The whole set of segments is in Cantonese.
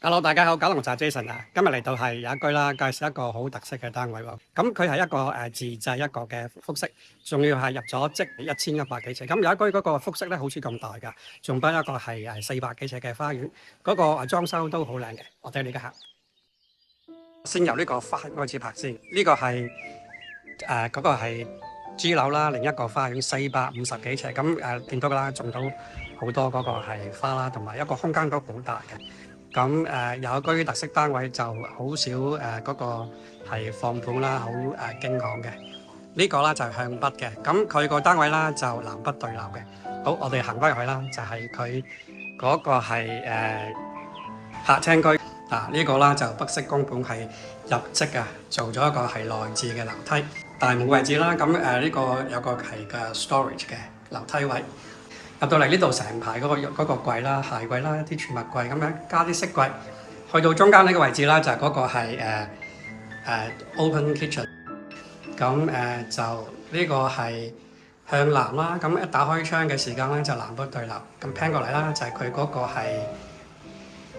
Hello，大家好，九龍寨 Jason 啊，今日嚟到係有一居啦，介紹一個好特色嘅單位喎。咁佢係一個自製一個嘅複式，仲要係入咗則1100幾尺。咁有一居嗰個複式咧，好似咁大㗎，仲不一個係400幾尺嘅花園，嗰、個裝修都好靚嘅。我哋理解下，先由呢個花園開始拍先。呢、個係嗰個係 G 樓啦，另一個花園450幾尺。咁見到㗎啦，種到好多嗰個係花啦，同埋一個空間都好大嘅。咁有一居特色單位就好少嗰個係放盤啦，好驚罕嘅。呢個啦就係向北嘅，咁佢個單位啦就南北對流嘅。好，我哋行翻入去啦，就係佢嗰個係客廳區。呢個啦就北式公盤係入則啊，做咗一個係內置嘅樓梯，大門位置啦。咁呢個有個係嘅 storage 嘅樓梯位。入到嚟呢度成排嗰個櫃啦、鞋櫃啦、啲儲物櫃咁樣，加啲飾櫃。去到中間呢個位置啦，就係嗰個係open kitchen。咁就呢個係向南啦。咁一打開窗嘅時間咧，就南北對流。咁 pan 過嚟啦，就係佢嗰個係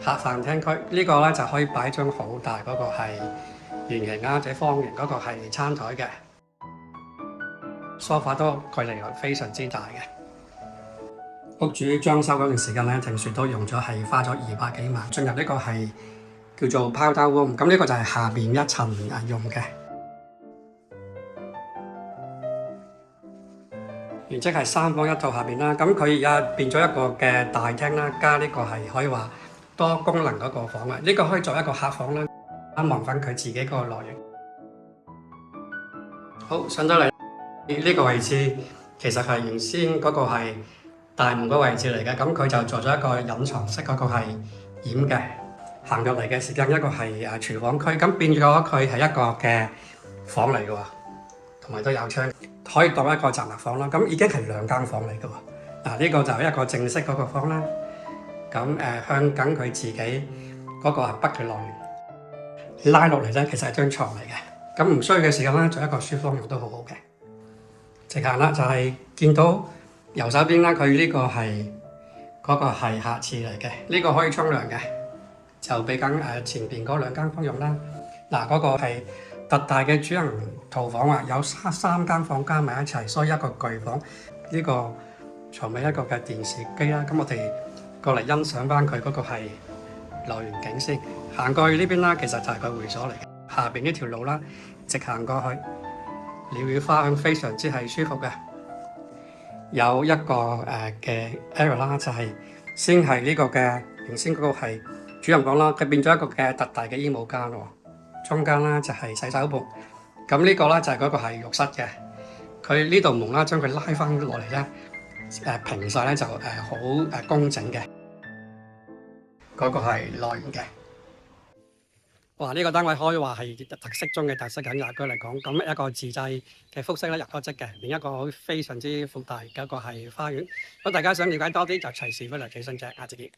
客飯廳區。呢個咧就可以擺張好大嗰個係圓形啊或者方形嗰個係餐台嘅。梳化都距離非常之大嘅。屋主裝修嗰段時間咧，聽說都用咗係花咗200幾萬。進入呢個係叫做 powder room，咁呢個就係下邊一層用嘅。原則係3房1套下邊啦，咁佢而家變咗一個嘅大廳啦，加呢個係可以話多功能嗰個房啊。呢個可以做一個客房啦，望翻佢自己嗰個內容。好，上到嚟呢個位置，其實係原先嗰個係大門嗰位置嚟嘅，咁佢就做咗一個隱藏式嗰個係掩嘅。行入嚟嘅時間，一個係廚房區，咁變咗佢係一個嘅房嚟嘅喎，同埋都有窗，可以當一個雜物房啦。咁已經係2間房嚟嘅喎。呢個就係一個正式嗰個房啦。咁向緊佢自己嗰個係北嘅內緣，拉落嚟咧，其實係張床嚟嘅。咁唔需要嘅時間咧，做一個書房用都好好嘅。直行啦，就係見到右手邊啦，佢呢個係嗰個係客廁嚟嘅，呢個可以沖涼嘅，就俾緊前邊嗰2間房用啦。嗰個係特大嘅主人套房啊，有3間房加埋一齊，所以一個巨房。呢個床尾一個嘅電視機啦，咁我哋過嚟欣賞翻佢嗰個係內園景先。行過去呢邊啦，其實就係個會所嚟嘅，下邊呢條路啦，直行過去。鳥語花香，非常之係舒服嘅。有一個嘅 area 啦，就係先係呢個嘅原先嗰個係主人房啦，佢變咗一個嘅特大嘅衣帽間喎。中間啦就係洗手盆，咁呢個啦就係嗰個係浴室嘅。佢呢度門啦，將佢拉翻落嚟咧，平晒咧就好工整嘅。嗰個係內園嘅。哇！呢個單位可以話係特色中嘅特色，緊雅居嚟講，咁一個自製嘅複式咧，入咗則嘅，另一個非常之闊大嘅一個係花園。咁大家想了解多啲，就隨時翻嚟企身隻，下次見。